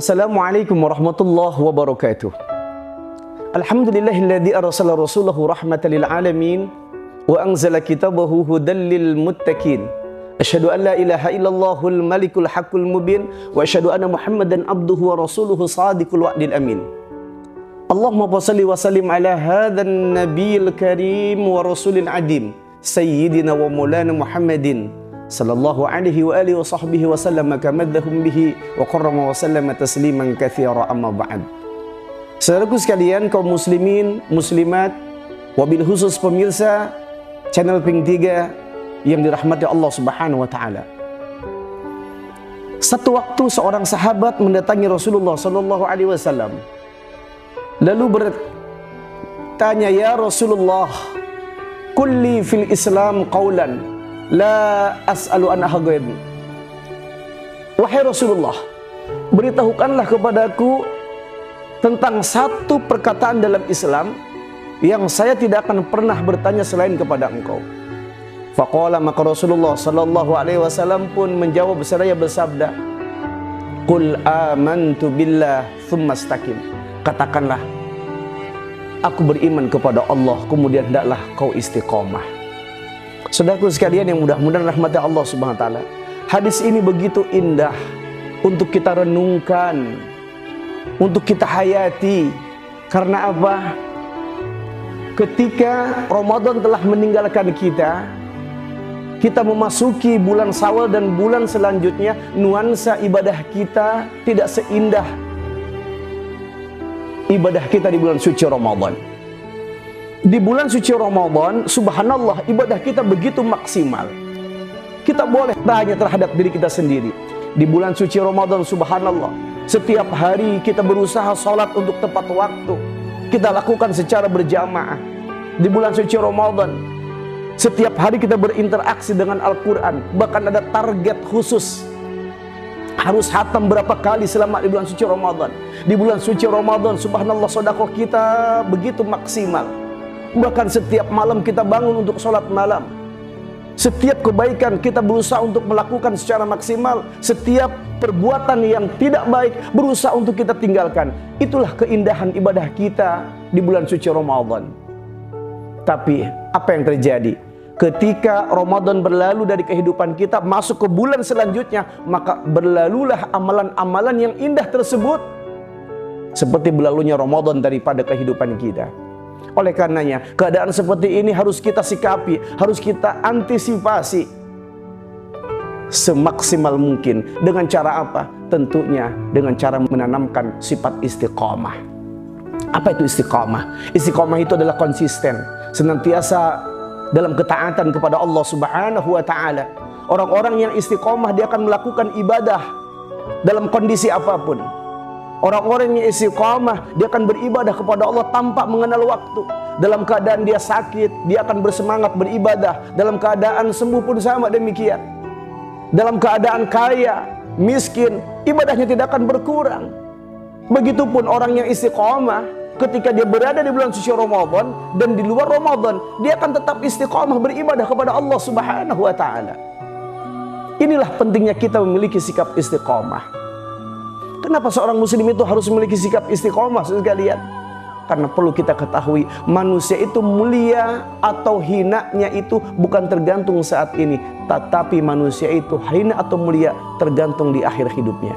Assalamualaikum warahmatullahi wabarakatuh. Alhamdulillahilladzi arsala rasulahu rahmatan lil alamin wa anzala kitabahu hudan lil muttaqin. Asyhadu an la ilaha illallahul malikul haqqul mubin wa asyhadu anna Muhammadan abduhu wa rasuluhu shadiqul wa'dil amin. Allahumma shalli wa sallim ala hadzal nabiyil karim wa rasulil adim sayyidina wa maulana Muhammadin sallallahu alaihi wa alihi wa sahbihi wa sallam kamadahum bihi wa qarrama wa sallama tasliman katsira amma ba'd. Saudaraku sekalian, kaum muslimin, muslimat, wabil khusus pemirsa channel Pink 3 yang dirahmati Allah Subhanahu wa taala. Satu waktu seorang sahabat mendatangi Rasulullah sallallahu alaihi wasallam. Lalu bertanya, "Ya Rasulullah, kulli fil Islam qaulan la as'alu an ahadin." Wahai Rasulullah, beritahukanlah kepadaku tentang satu perkataan dalam Islam yang saya tidak akan pernah bertanya selain kepada engkau. Faqala, maka Rasulullah sallallahu alaihi wasallam pun menjawab seraya bersabda, "Qul amantu billah tsumma istaqim." Katakanlah, aku beriman kepada Allah, kemudian hendaklah kau istiqomah. Saudaraku sekalian yang mudah-mudahan rahmati Allah Subhanahu wa taala, hadis ini begitu indah untuk kita renungkan, untuk kita hayati. Karena apa? Ketika Ramadan telah meninggalkan kita memasuki bulan Syawal dan bulan selanjutnya, nuansa ibadah kita tidak seindah ibadah kita di bulan suci Ramadan. Di bulan suci Ramadan, subhanallah, ibadah kita begitu maksimal. Kita boleh tanya terhadap diri kita sendiri. Di bulan suci Ramadan, subhanallah, setiap hari kita berusaha sholat untuk tepat waktu. Kita lakukan secara berjamaah. Di bulan suci Ramadan, setiap hari kita berinteraksi dengan Al-Quran. Bahkan ada target khusus, harus khatam berapa kali selama di bulan suci Ramadan. Di bulan suci Ramadan, subhanallah, sedekah kita begitu maksimal. Bahkan setiap malam kita bangun untuk sholat malam. Setiap kebaikan kita berusaha untuk melakukan secara maksimal. Setiap perbuatan yang tidak baik berusaha untuk kita tinggalkan. Itulah keindahan ibadah kita di bulan suci Ramadan. Tapi apa yang terjadi? Ketika Ramadan berlalu dari kehidupan kita, masuk ke bulan selanjutnya, maka berlalulah amalan-amalan yang indah tersebut seperti berlalunya Ramadan daripada kehidupan kita. Oleh karenanya, keadaan seperti ini harus kita sikapi, harus kita antisipasi semaksimal mungkin. Dengan cara apa? Tentunya dengan cara menanamkan sifat istiqomah. Apa itu istiqomah? Istiqomah itu adalah konsisten, senantiasa dalam ketaatan kepada Allah Subhanahu wa taala. Orang-orang yang istiqomah, dia akan melakukan ibadah dalam kondisi apapun. Orang-orang yang istiqomah, dia akan beribadah kepada Allah tanpa mengenal waktu. Dalam keadaan dia sakit, dia akan bersemangat beribadah. Dalam keadaan sembuh pun sama demikian. Dalam keadaan kaya, miskin, ibadahnya tidak akan berkurang. Begitupun orang yang istiqomah, ketika dia berada di bulan suci Ramadan dan di luar Ramadan, dia akan tetap istiqomah beribadah kepada Allah Subhanahu wa taala. Inilah pentingnya kita memiliki sikap istiqomah. Kenapa seorang muslim itu harus memiliki sikap istiqomah, sekalian? Karena perlu kita ketahui, manusia itu mulia atau hinanya itu bukan tergantung saat ini, tetapi manusia itu hina atau mulia tergantung di akhir hidupnya.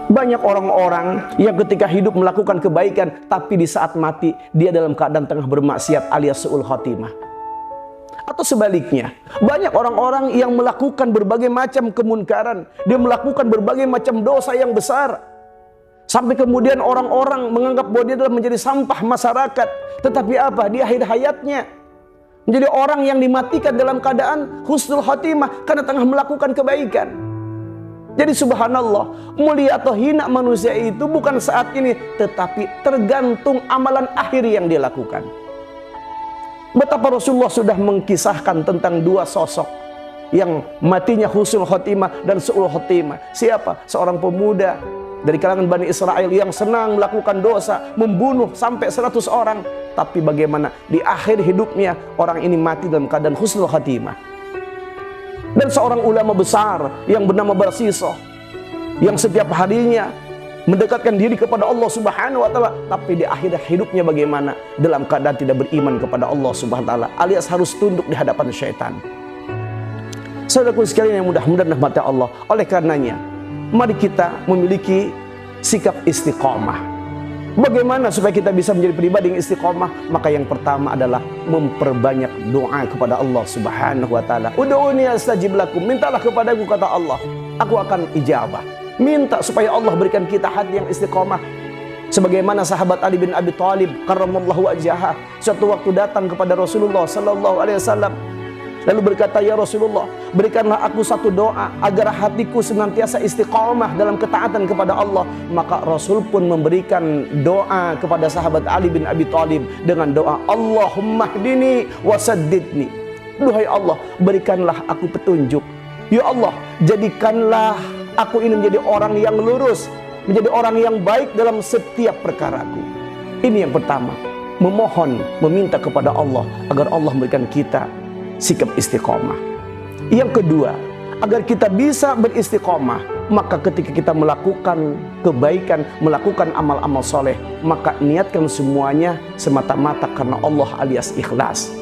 Banyak orang-orang yang ketika hidup melakukan kebaikan, tapi di saat mati dia dalam keadaan tengah bermaksiat alias su'ul khotimah. Atau sebaliknya, banyak orang-orang yang melakukan berbagai macam kemunkaran, dia melakukan berbagai macam dosa yang besar, sampai kemudian orang-orang menganggap bahwa dia adalah menjadi sampah masyarakat. Tetapi apa? Di akhir hayatnya menjadi orang yang dimatikan dalam keadaan husnul khotimah karena tengah melakukan kebaikan. Jadi subhanallah, mulia atau hina manusia itu bukan saat ini, tetapi tergantung amalan akhir yang dia lakukan. Betapa Rasulullah sudah mengkisahkan tentang dua sosok yang matinya husnul khotimah dan su'ul khotimah. Siapa? Seorang pemuda dari kalangan Bani Israel yang senang melakukan dosa, membunuh sampai 100 orang. Tapi bagaimana di akhir hidupnya orang ini mati dalam keadaan husnul khotimah. Dan seorang ulama besar yang bernama Barsisah, yang setiap harinya mendekatkan diri kepada Allah Subhanahu wa taala, tapi di akhir hidupnya bagaimana? Dalam keadaan tidak beriman kepada Allah Subhanahu wa taala, alias harus tunduk di hadapan syaitan. Saudaraku sekalian yang mudah-mudahan rahmat Allah, oleh karenanya mari kita memiliki sikap istiqomah. Bagaimana supaya kita bisa menjadi pribadi yang istiqomah? Maka yang pertama adalah memperbanyak doa kepada Allah Subhanahu wa taala. Ud'uni astajib lakum, mintalah kepadaku kata Allah, aku akan ijabah. Minta supaya Allah berikan kita hati yang istiqomah. Sebagaimana sahabat Ali bin Abi Thalib karramallahu wajhaha suatu waktu datang kepada Rasulullah sallallahu alaihi wasallam, lalu berkata, ya Rasulullah, berikanlah aku satu doa agar hatiku senantiasa istiqomah dalam ketaatan kepada Allah. Maka Rasul pun memberikan doa kepada sahabat Ali bin Abi Thalib dengan doa, Allahumma hdini wasaddidni. Duhai Allah, berikanlah aku petunjuk. Ya Allah, jadikanlah aku ini menjadi orang yang lurus, menjadi orang yang baik dalam setiap perkaraku. Ini yang pertama, memohon, meminta kepada Allah agar Allah memberikan kita sikap istiqomah. Yang kedua, agar kita bisa beristiqomah, maka ketika kita melakukan kebaikan, melakukan amal-amal soleh, maka niatkan semuanya semata-mata karena Allah alias ikhlas.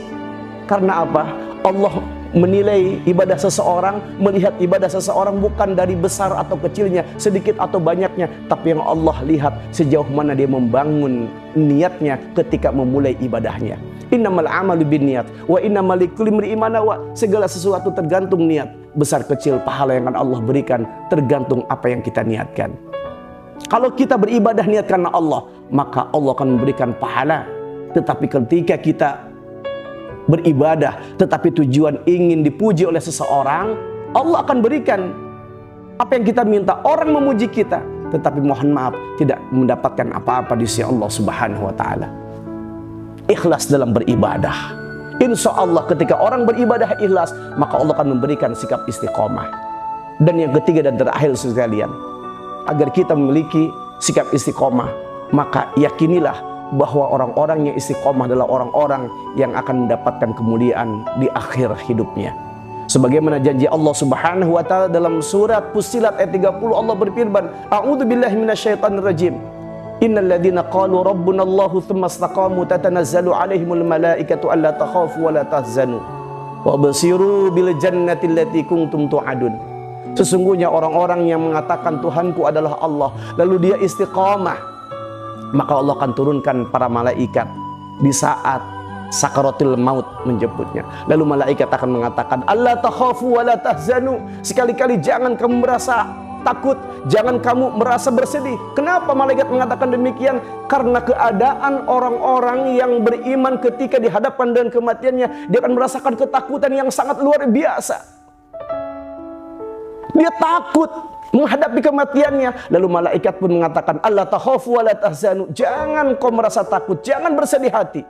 Karena apa? Allah menilai ibadah seseorang, melihat ibadah seseorang bukan dari besar atau kecilnya, sedikit atau banyaknya, tapi yang Allah lihat sejauh mana dia membangun niatnya ketika memulai ibadahnya. Innamal amalu binniyat wa innamal likulli imri'in ma nawa. Segala sesuatu tergantung niat. Besar kecil pahala yang akan Allah berikan tergantung apa yang kita niatkan. Kalau kita beribadah niat karena Allah, maka Allah akan memberikan pahala. Tetapi ketika kita beribadah tetapi tujuan ingin dipuji oleh seseorang, Allah akan berikan apa yang kita minta. Orang memuji kita, tetapi mohon maaf tidak mendapatkan apa-apa di sisi Allah Subhanahu wa taala. Ikhlas dalam beribadah. Insya Allah ketika orang beribadah ikhlas, maka Allah akan memberikan sikap istiqomah. Dan yang ketiga dan terakhir sekalian, agar kita memiliki sikap istiqomah, maka yakinilah bahwa orang-orang yang istiqomah adalah orang-orang yang akan mendapatkan kemuliaan di akhir hidupnya. Sebagaimana janji Allah Subhanahu wa taala dalam surat Fussilat ayat 30, Allah berfirman, A'udzubillahi minasyaitonir rajim. Innal ladzina qalu rabbunallahu tsumma istaqamu tatanazzalu 'alaihimul malaikatu alla takhafu wa la tahzanu wa basiru bil jannati allati kuntum tu'adun. Sesungguhnya orang-orang yang mengatakan Tuhanku adalah Allah, lalu dia istiqamah, maka Allah akan turunkan para malaikat di saat sakaratul maut menjemputnya. Lalu malaikat akan mengatakan, alla takhafu wa la tahzanu. Sekali-kali jangan kamu merasa takut, jangan kamu merasa bersedih. Kenapa malaikat mengatakan demikian? Karena keadaan orang-orang yang beriman ketika dihadapkan dengan kematiannya, dia akan merasakan ketakutan yang sangat luar biasa. Dia takut menghadapi kematiannya. Lalu malaikat pun mengatakan, alla takhafu wa la tahzanu. Jangan kau merasa takut, jangan bersedih hati.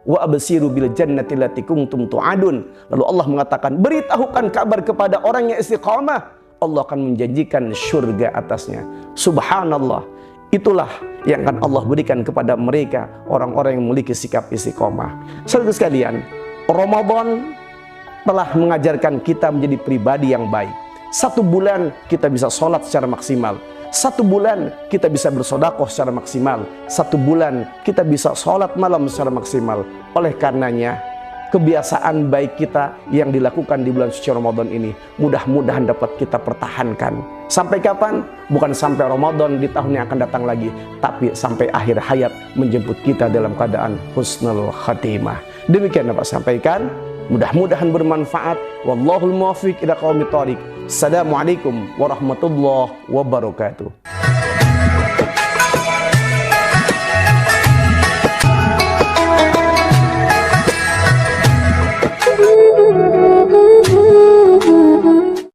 Wa absiru bil jannati allati kuntum tu'adun. Lalu Allah mengatakan, beritahukan kabar kepada orang yang istiqamah, Allah akan menjanjikan surga atasnya. Subhanallah. Itulah yang akan Allah berikan kepada mereka, orang-orang yang memiliki sikap istiqomah. Saudara sekalian, Ramadan telah mengajarkan kita menjadi pribadi yang baik. 1 bulan kita bisa sholat secara maksimal. 1 bulan kita bisa bersedekah secara maksimal. 1 bulan kita bisa sholat malam secara maksimal. Oleh karenanya, kebiasaan baik kita yang dilakukan di bulan suci Ramadan ini mudah-mudahan dapat kita pertahankan. Sampai kapan? Bukan sampai Ramadan di tahun yang akan datang lagi, tapi sampai akhir hayat menjemput kita dalam keadaan husnul khatimah. Demikian dapat sampaikan. Mudah-mudahan bermanfaat. Wallahul muwaffiq ila aqwamit thoriq. Assalamualaikum warahmatullahi wabarakatuh.